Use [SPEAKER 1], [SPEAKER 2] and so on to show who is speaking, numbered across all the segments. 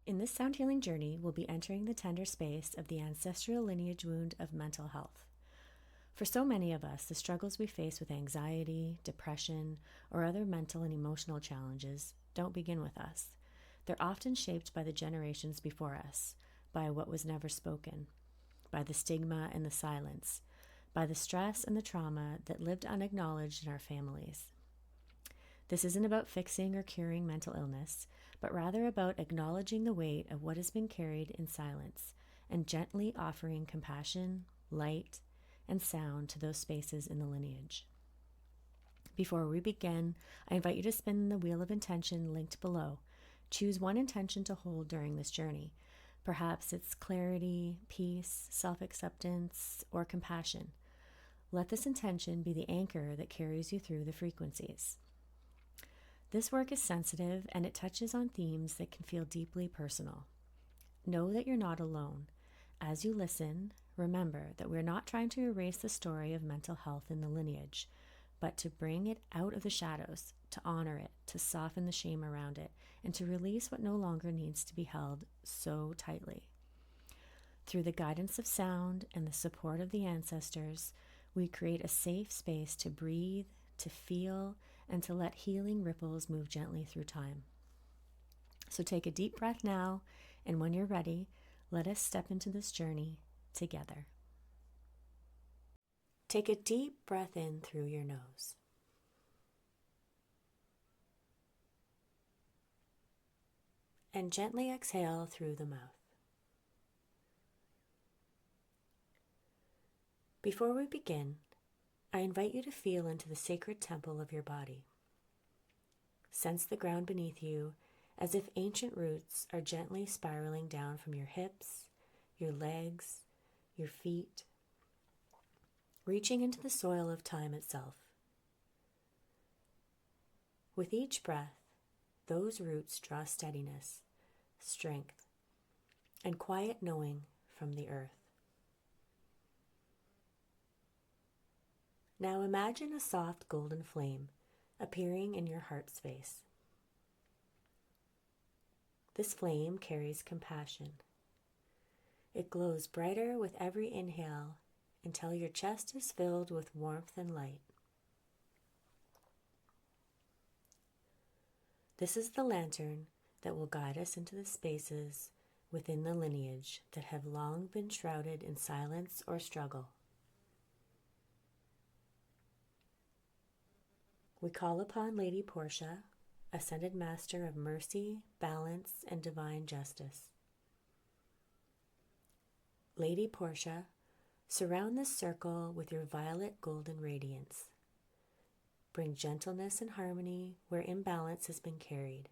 [SPEAKER 1] In this sound healing journey, we'll be entering the tender space of the ancestral lineage wound of mental health. For so many of us, the struggles we face with anxiety, depression, or other mental and emotional challenges don't begin with us. They're often shaped by the generations before us, by what was never spoken, by the stigma and the silence, by the stress and the trauma that lived unacknowledged in our families. This isn't about fixing or curing mental illness, but rather about acknowledging the weight of what has been carried in silence and gently offering compassion, light, and sound to those spaces in the lineage. Before we begin, I invite you to spin the wheel of intention linked below. Choose one intention to hold during this journey. Perhaps it's clarity, peace, self-acceptance, or compassion. Let this intention be the anchor that carries you through the frequencies. This work is sensitive and it touches on themes that can feel deeply personal. Know that you're not alone. As you listen, remember that we're not trying to erase the story of mental health in the lineage, but to bring it out of the shadows, to honor it, to soften the shame around it, and to release what no longer needs to be held so tightly. Through the guidance of sound and the support of the ancestors, we create a safe space to breathe, to feel, and to let healing ripples move gently through time. So take a deep breath now, and when you're ready, let us step into this journey together. Take a deep breath in through your nose. And gently exhale through the mouth. Before we begin, I invite you to feel into the sacred temple of your body. Sense the ground beneath you as if ancient roots are gently spiraling down from your hips, your legs, your feet, reaching into the soil of time itself. With each breath, those roots draw steadiness, strength, and quiet knowing from the earth. Now imagine a soft golden flame appearing in your heart space. This flame carries compassion. It glows brighter with every inhale until your chest is filled with warmth and light. This is the lantern that will guide us into the spaces within the lineage that have long been shrouded in silence or struggle. We call upon Lady Portia, Ascended Master of Mercy, Balance, and Divine Justice. Lady Portia, surround this circle with your violet golden radiance. Bring gentleness and harmony where imbalance has been carried.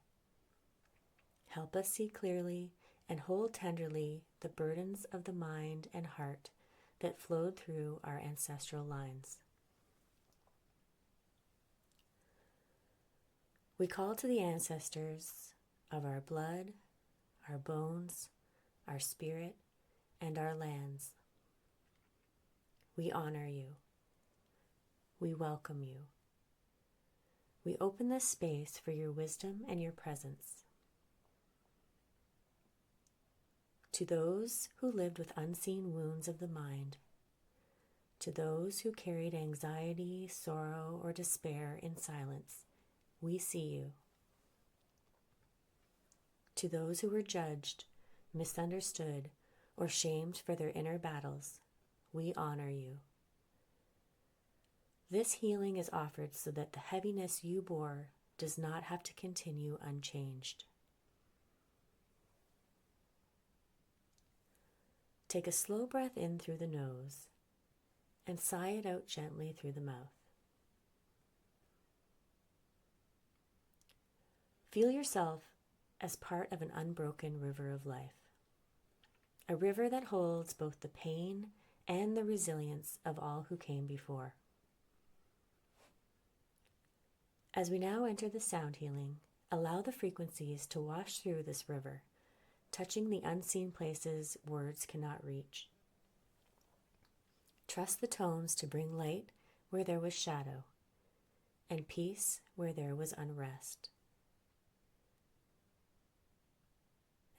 [SPEAKER 1] Help us see clearly and hold tenderly the burdens of the mind and heart that flowed through our ancestral lines. We call to the ancestors of our blood, our bones, our spirit, and our lands. We honor you. We welcome you. We open this space for your wisdom and your presence. To those who lived with unseen wounds of the mind, to those who carried anxiety, sorrow, or despair in silence, we see you. To those who were judged, misunderstood, or shamed for their inner battles, we honor you. This healing is offered so that the heaviness you bore does not have to continue unchanged. Take a slow breath in through the nose and sigh it out gently through the mouth. Feel yourself as part of an unbroken river of life, a river that holds both the pain and the resilience of all who came before. As we now enter the sound healing, allow the frequencies to wash through this river, touching the unseen places words cannot reach. Trust the tones to bring light where there was shadow, and peace where there was unrest.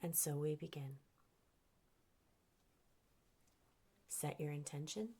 [SPEAKER 1] And so we begin. Set your intention.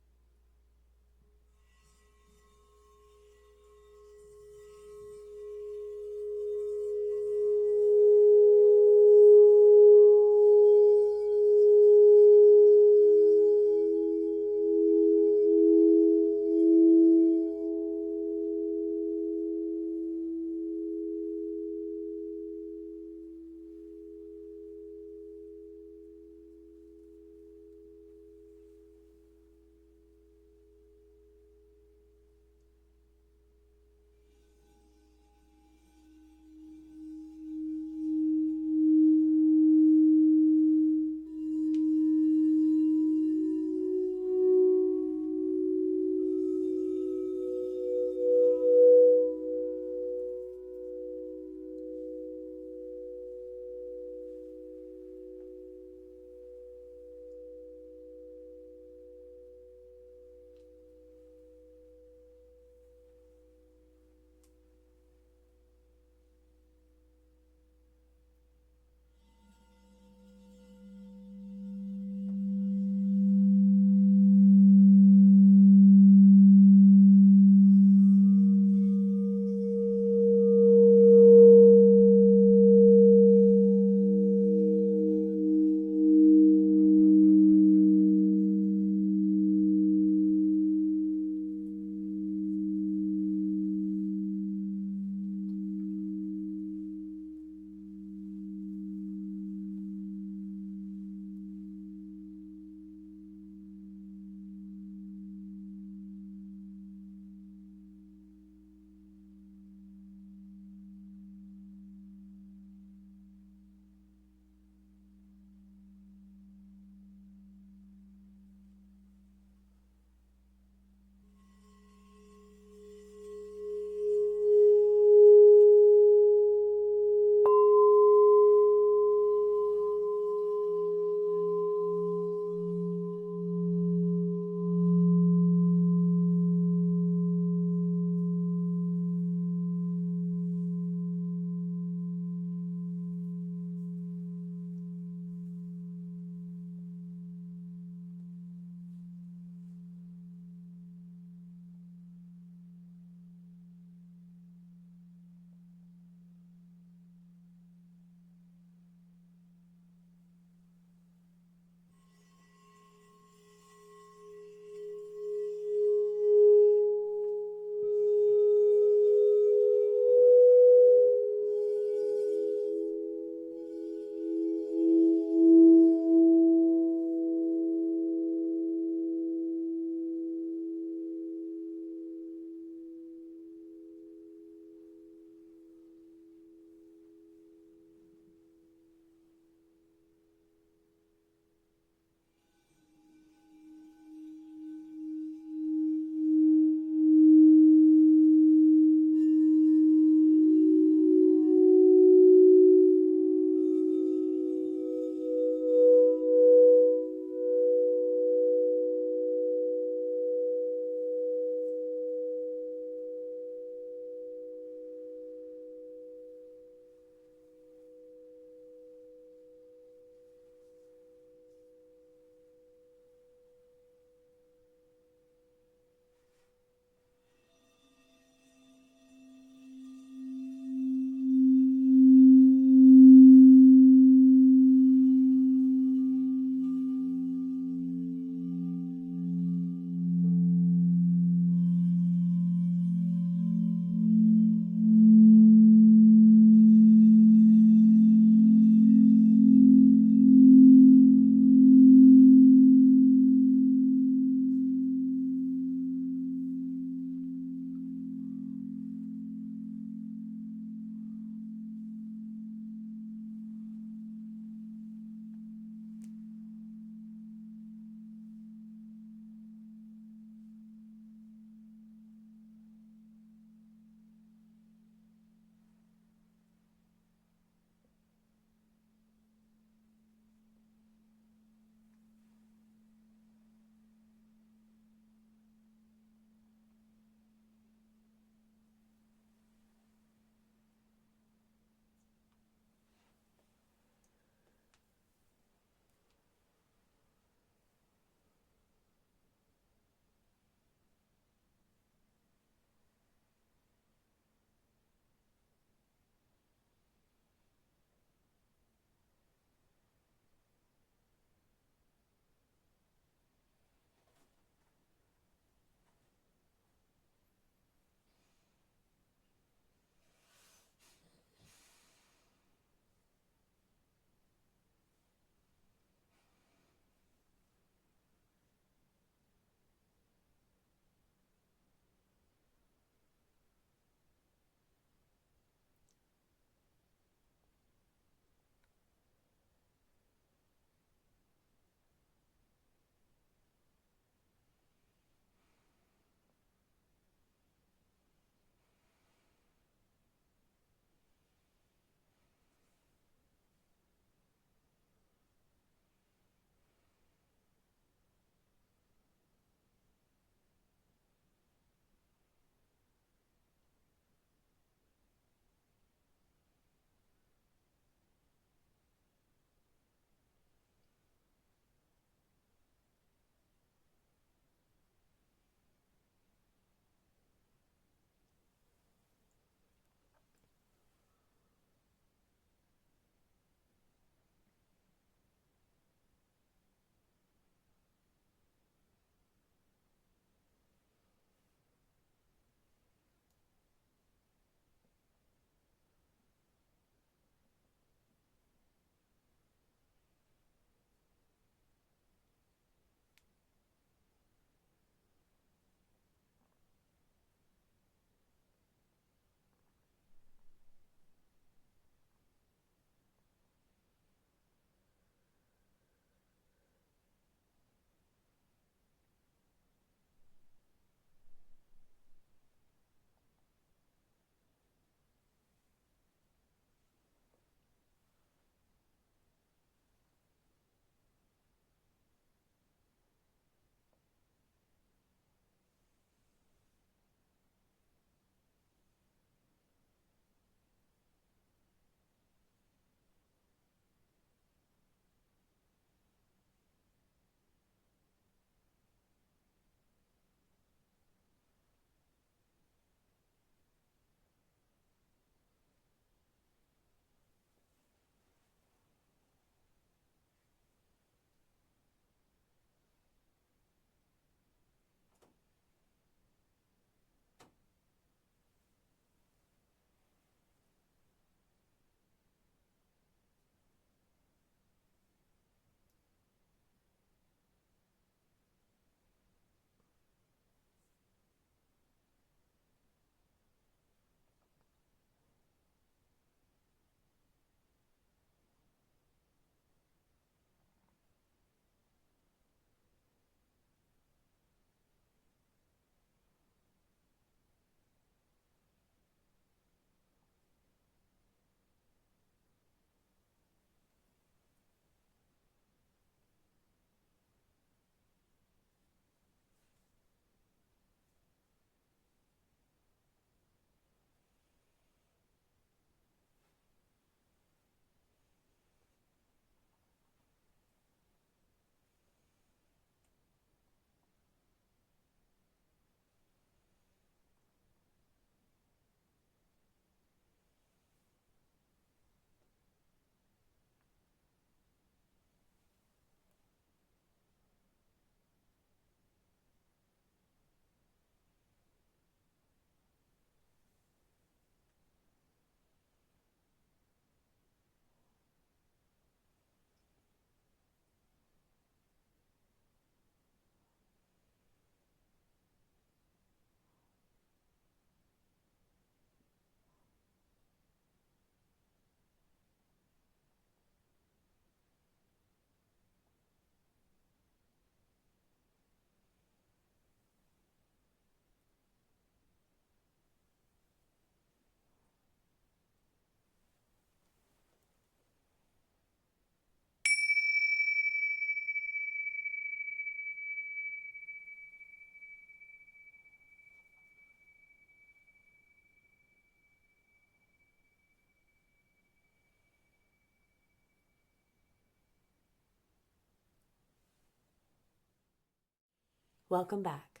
[SPEAKER 1] Welcome back.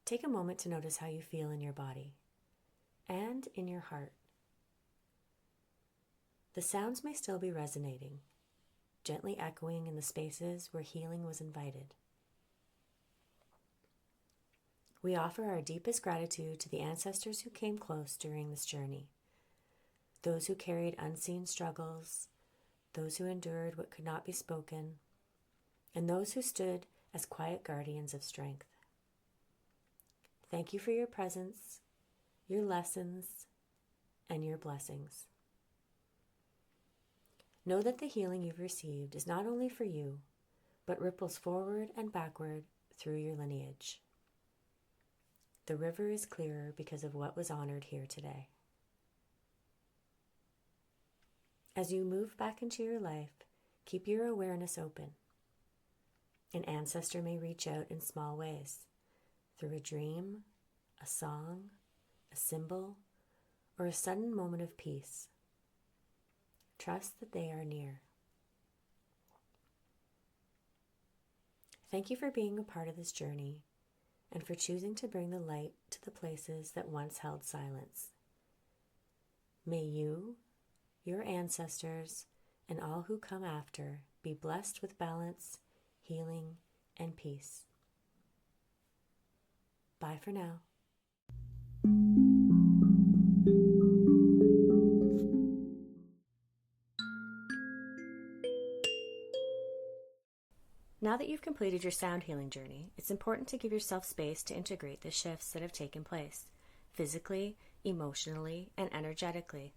[SPEAKER 1] Take a moment to notice how you feel in your body and in your heart. The sounds may still be resonating, gently echoing in the spaces where healing was invited. We offer our deepest gratitude to the ancestors who came close during this journey, those who carried unseen struggles, those who endured what could not be spoken, and those who stood as quiet guardians of strength. Thank you for your presence, your lessons, and your blessings. Know that the healing you've received is not only for you, but ripples forward and backward through your lineage. The river is clearer because of what was honored here today. As you move back into your life, keep your awareness open. An ancestor may reach out in small ways, through a dream, a song, a symbol, or a sudden moment of peace. Trust that they are near. Thank you for being a part of this journey and for choosing to bring the light to the places that once held silence. May you, your ancestors, and all who come after be blessed with balance, healing, and peace. Bye for now. Now that you've completed your sound healing journey, it's important to give yourself space to integrate the shifts that have taken place, physically, emotionally, and energetically.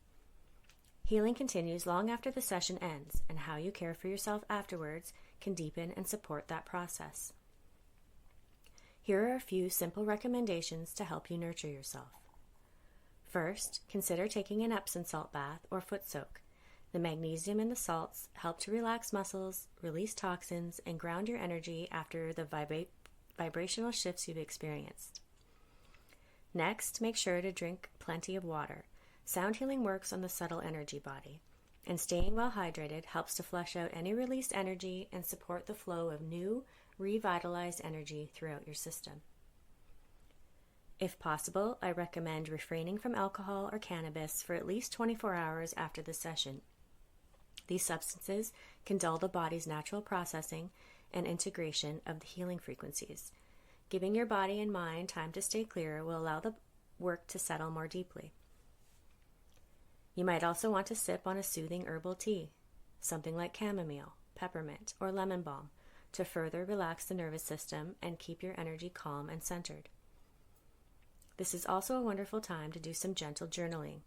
[SPEAKER 1] Healing continues long after the session ends, and how you care for yourself afterwards can deepen and support that process. Here are a few simple recommendations to help you nurture yourself. First, consider taking an Epsom salt bath or foot soak. The magnesium in the salts help to relax muscles, release toxins, and ground your energy after the vibrational shifts you've experienced. Next, make sure to drink plenty of water. Sound healing works on the subtle energy body, and staying well hydrated helps to flush out any released energy and support the flow of new, revitalized energy throughout your system. If possible, I recommend refraining from alcohol or cannabis for at least 24 hours after the session. These substances can dull the body's natural processing and integration of the healing frequencies. Giving your body and mind time to stay clear will allow the work to settle more deeply. You might also want to sip on a soothing herbal tea, something like chamomile, peppermint, or lemon balm, to further relax the nervous system and keep your energy calm and centered. This is also a wonderful time to do some gentle journaling.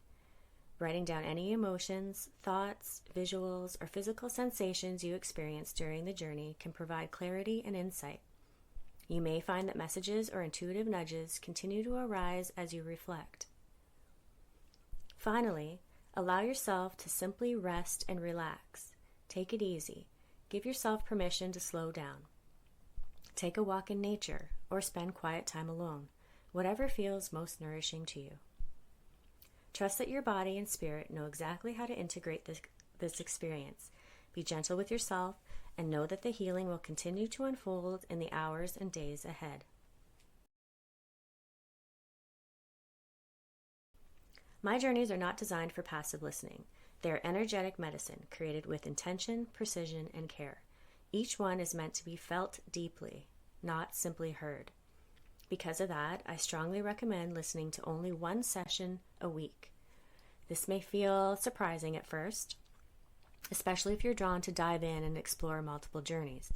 [SPEAKER 1] Writing down any emotions, thoughts, visuals, or physical sensations you experience during the journey can provide clarity and insight. You may find that messages or intuitive nudges continue to arise as you reflect. Finally, allow yourself to simply rest and relax. Take it easy. Give yourself permission to slow down. Take a walk in nature or spend quiet time alone, whatever feels most nourishing to you. Trust that your body and spirit know exactly how to integrate this experience. Be gentle with yourself and know that the healing will continue to unfold in the hours and days ahead. My journeys are not designed for passive listening. They are energetic medicine created with intention, precision, and care. Each one is meant to be felt deeply, not simply heard. Because of that, I strongly recommend listening to only one session a week. This may feel surprising at first, especially if you're drawn to dive in and explore multiple journeys.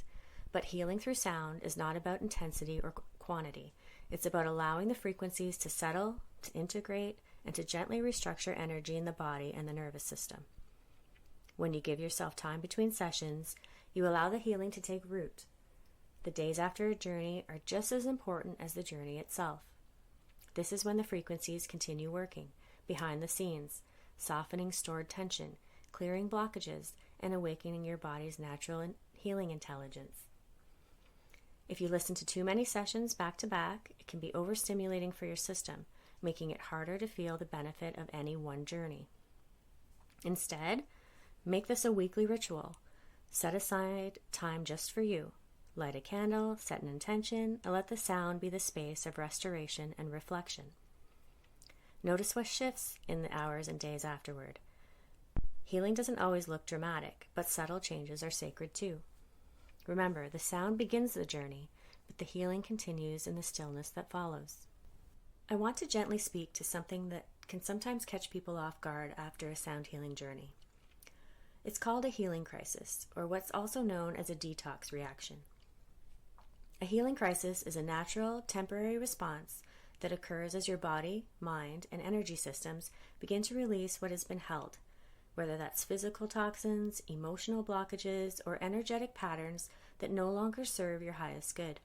[SPEAKER 1] But healing through sound is not about intensity or quantity. It's about allowing the frequencies to settle, to integrate, and to gently restructure energy in the body and the nervous system. When you give yourself time between sessions, you allow the healing to take root. The days after a journey are just as important as the journey itself. This is when the frequencies continue working, behind the scenes, softening stored tension, clearing blockages, and awakening your body's natural and healing intelligence. If you listen to too many sessions back to back, it can be overstimulating for your system, making it harder to feel the benefit of any one journey. Instead, make this a weekly ritual. Set aside time just for you. Light a candle, set an intention, and let the sound be the space of restoration and reflection. Notice what shifts in the hours and days afterward. Healing doesn't always look dramatic, but subtle changes are sacred too. Remember, the sound begins the journey, but the healing continues in the stillness that follows. I want to gently speak to something that can sometimes catch people off guard after a sound healing journey. It's called a healing crisis, or what's also known as a detox reaction. A healing crisis is a natural, temporary response that occurs as your body, mind, and energy systems begin to release what has been held, whether that's physical toxins, emotional blockages, or energetic patterns that no longer serve your highest good.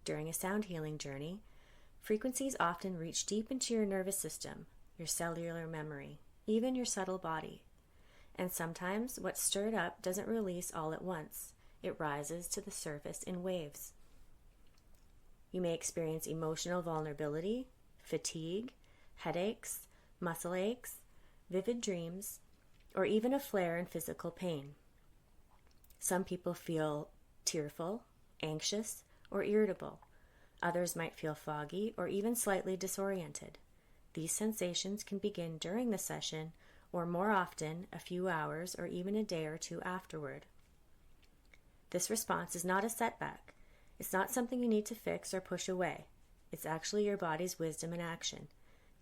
[SPEAKER 1] During a sound healing journey, frequencies often reach deep into your nervous system, your cellular memory, even your subtle body. And sometimes what's stirred up doesn't release all at once. It rises to the surface in waves. You may experience emotional vulnerability, fatigue, headaches, muscle aches, vivid dreams, or even a flare in physical pain. Some people feel tearful, anxious, or irritable. Others might feel foggy or even slightly disoriented. These sensations can begin during the session or more often a few hours or even a day or two afterward. This response is not a setback. It's not something you need to fix or push away. It's actually your body's wisdom in action,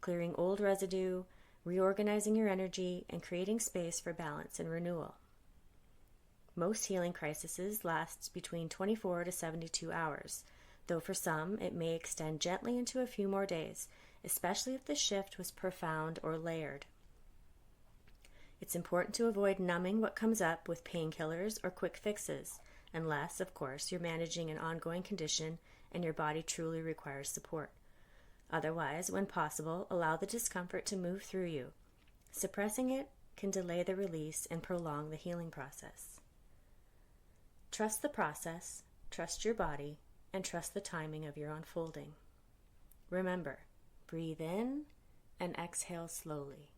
[SPEAKER 1] clearing old residue, reorganizing your energy, and creating space for balance and renewal. Most healing crises last between 24 to 72 hours, though for some it may extend gently into a few more days, especially if the shift was profound or layered. It's important to avoid numbing what comes up with painkillers or quick fixes, unless, of course, you're managing an ongoing condition and your body truly requires support. Otherwise, when possible, allow the discomfort to move through you. Suppressing it can delay the release and prolong the healing process. Trust the process, trust your body, and trust the timing of your unfolding. Remember, breathe in and exhale slowly.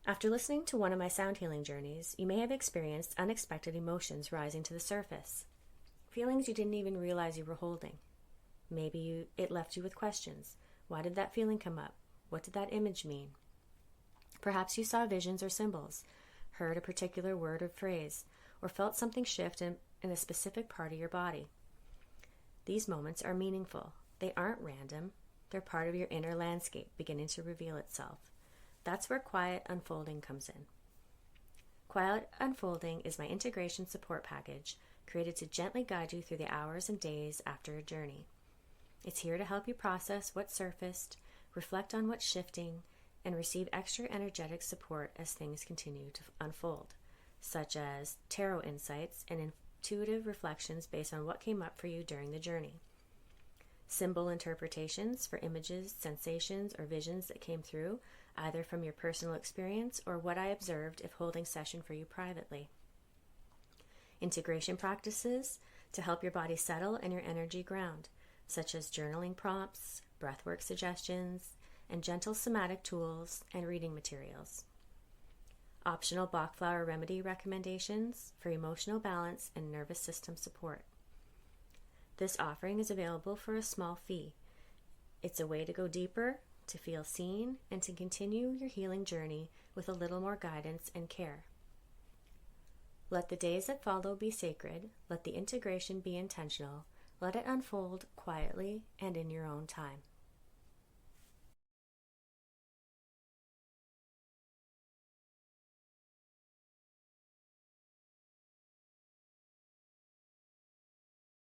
[SPEAKER 1] After listening to one of my sound healing journeys, you may have experienced unexpected emotions rising to the surface. Feelings you didn't even realize you were holding. Maybe it left you with questions. Why did that feeling come up? What did that image mean? Perhaps you saw visions or symbols, heard a particular word or phrase, or felt something shift in a specific part of your body. These moments are meaningful. They aren't random. They're part of your inner landscape beginning to reveal itself. That's where quiet unfolding comes in. Quiet unfolding is my integration support package created to gently guide you through the hours and days after a journey. It's here to help you process what surfaced, reflect on what's shifting, and receive extra energetic support as things continue to unfold, such as tarot insights and intuitive reflections based on what came up for you during the journey. Symbol interpretations for images, sensations, or visions that came through, either from your personal experience or what I observed if holding session for you privately. Integration practices to help your body settle and your energy ground, such as journaling prompts, breathwork suggestions, and gentle somatic tools and reading materials. Optional Bach flower remedy recommendations for emotional balance and nervous system support. This offering is available for a small fee. It's a way to go deeper, to feel seen, and to continue your healing journey with a little more guidance and care. Let the days that follow be sacred. Let the integration be intentional. Let it unfold quietly and in your own time.